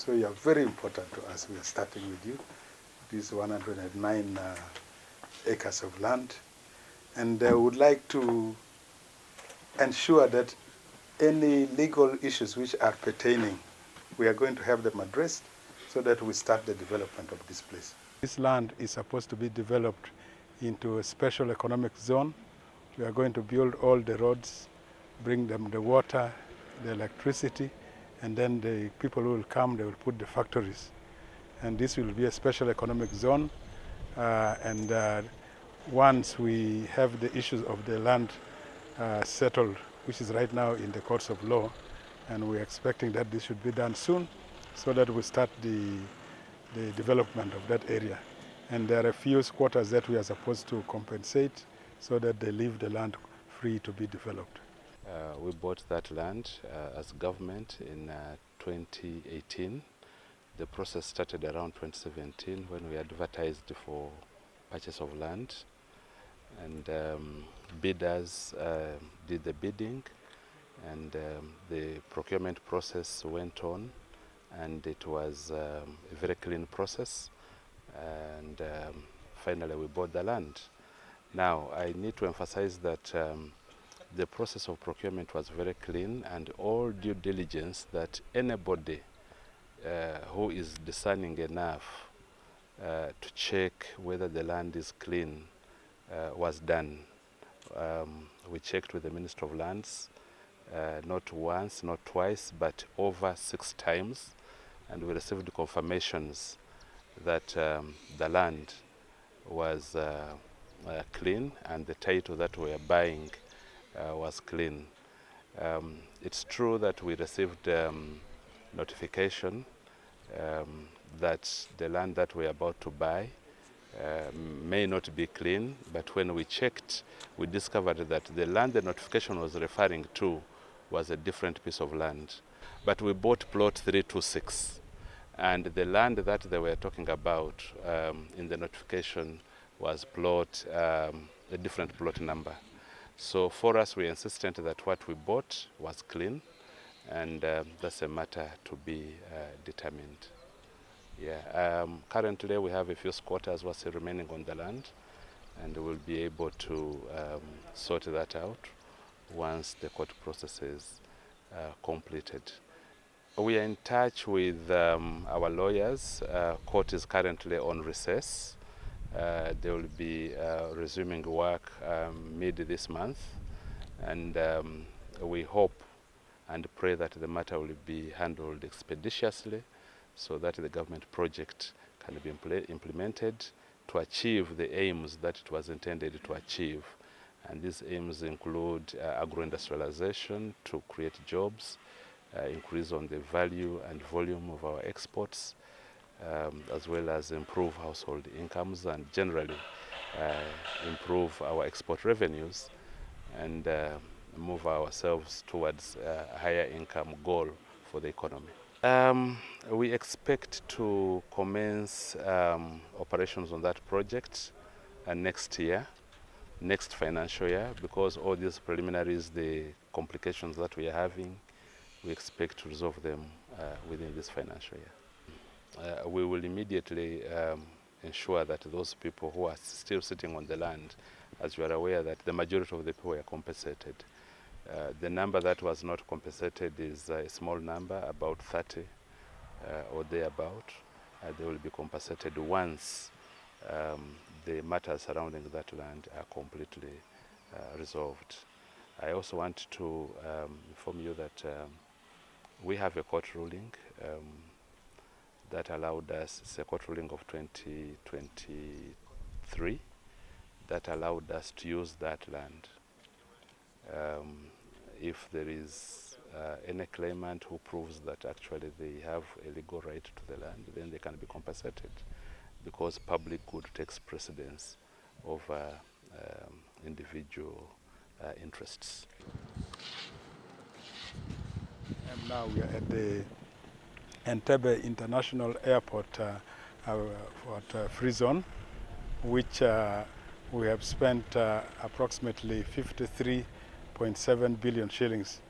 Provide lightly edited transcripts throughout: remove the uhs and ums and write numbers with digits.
So you are very important to us. We are starting with you. These 109 acres of land. And I would like to ensure that any legal issues which are pertaining, we are going to have them addressed so that we start the development of this place. This land is supposed to be developed into a special economic zone. We are going to build all the roads, bring them the water, the electricity, and then the people who will come, they will put the factories. And this will be a special economic zone. Once we have the issues of the land settled, which is right now in the courts of law, and we're expecting that this should be done soon, so that we start the development of that area. And there are a few squatters that we are supposed to compensate so that they leave the land free to be developed. We bought that land as government in 2018. The process started around 2017 when we advertised for purchase of land, and bidders did the bidding, and the procurement process went on, and it was a very clean process, and finally we bought the land. Now I need to emphasize that the process of procurement was very clean, and all due diligence that anybody who is discerning enough to check whether the land is clean was done. We checked with the Minister of Lands, not once, not twice, but over 6 times, and we received confirmations that the land was clean and the title that we are buying was clean. It's true that we received notification that the land that we are about to buy may not be clean, but when we checked, we discovered that the land the notification was referring to was a different piece of land. But we bought plot 326, and the land that they were talking about in the notification was plot, a different plot number. So for us, we insisted that what we bought was clean, and that's a matter to be determined. Yeah. Currently, we have a few squatters who are still remaining on the land, and we'll be able to sort that out once the court process is completed. We are in touch with our lawyers. Court is currently on recess. They will be resuming work mid this month, and we hope and pray that the matter will be handled expeditiously so that the government project can be implemented to achieve the aims that it was intended to achieve. And these aims include agro-industrialization to create jobs, increase on the value and volume of our exports, as well as improve household incomes and generally improve our export revenues and move ourselves towards a higher income goal for the economy. We expect to commence operations on that project next year, next financial year, because all these preliminaries, the complications that we are having, we expect to resolve them within this financial year. We will immediately ensure that those people who are still sitting on the land, as you are aware that the majority of the people were compensated. The number that was not compensated is a small number, about 30 or thereabout. They will be compensated once the matters surrounding that land are completely resolved. I also want to inform you that we have a court ruling that allowed us, it's a court ruling of 2023, that allowed us to use that land. If there is any claimant who proves that actually they have a legal right to the land, then they can be compensated, because public good takes precedence over individual interests. And now we are at the Entebbe International Airport free zone, which we have spent approximately 53.7 billion shillings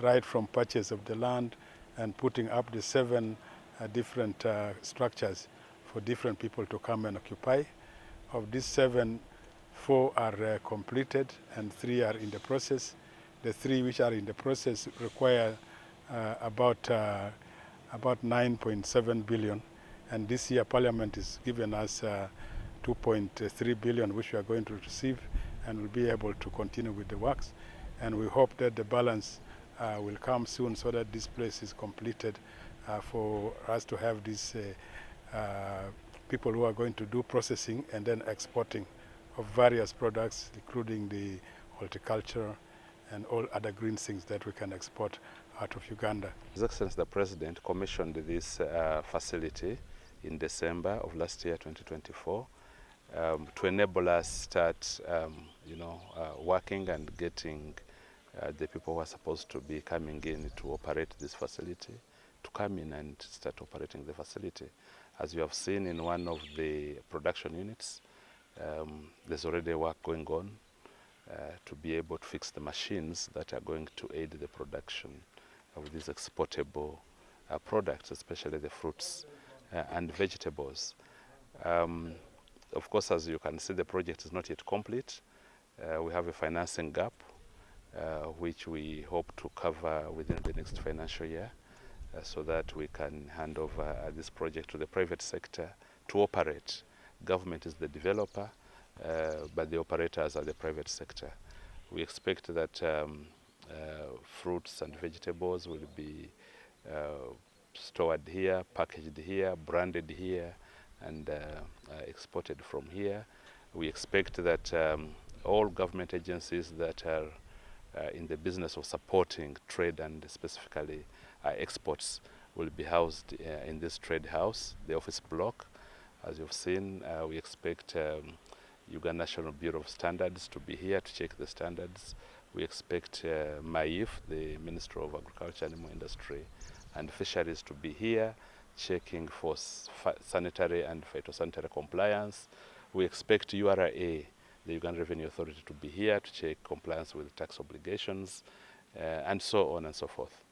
right from purchase of the land and putting up the 7 different structures for different people to come and occupy. Of these 7, 4 are completed and 3 are in the process. The 3 which are in the process require about 9.7 billion, and this year Parliament is giving us 2.3 billion, which we are going to receive, and we'll be able to continue with the works. And we hope that the balance will come soon, so that this place is completed for us to have these people who are going to do processing and then exporting of various products, including the horticulture and all other green things that we can export out of Uganda. His Excellency the President commissioned this facility in December of last year, 2024, to enable us start, working and getting the people who are supposed to be coming in to operate this facility to come in and start operating the facility. As you have seen in one of the production units, there's already work going on to be able to fix the machines that are going to aid the production of these exportable products, especially the fruits and vegetables. Of course, as you can see, the project is not yet complete. We have a financing gap, which we hope to cover within the next financial year, so that we can hand over this project to the private sector to operate. Government is the developer, but the operators are the private sector. We expect that fruits and vegetables will be stored here, packaged here, branded here, and exported from here. We expect that all government agencies that are in the business of supporting trade and specifically exports will be housed in this trade house, the office block. As you've seen, we expect Uganda National Bureau of Standards to be here to check the standards. We expect MAIF, the Ministry of Agriculture, Animal Industry and Fisheries, to be here checking for sanitary and phytosanitary compliance. We expect URA, the Uganda Revenue Authority, to be here to check compliance with tax obligations, and so on and so forth.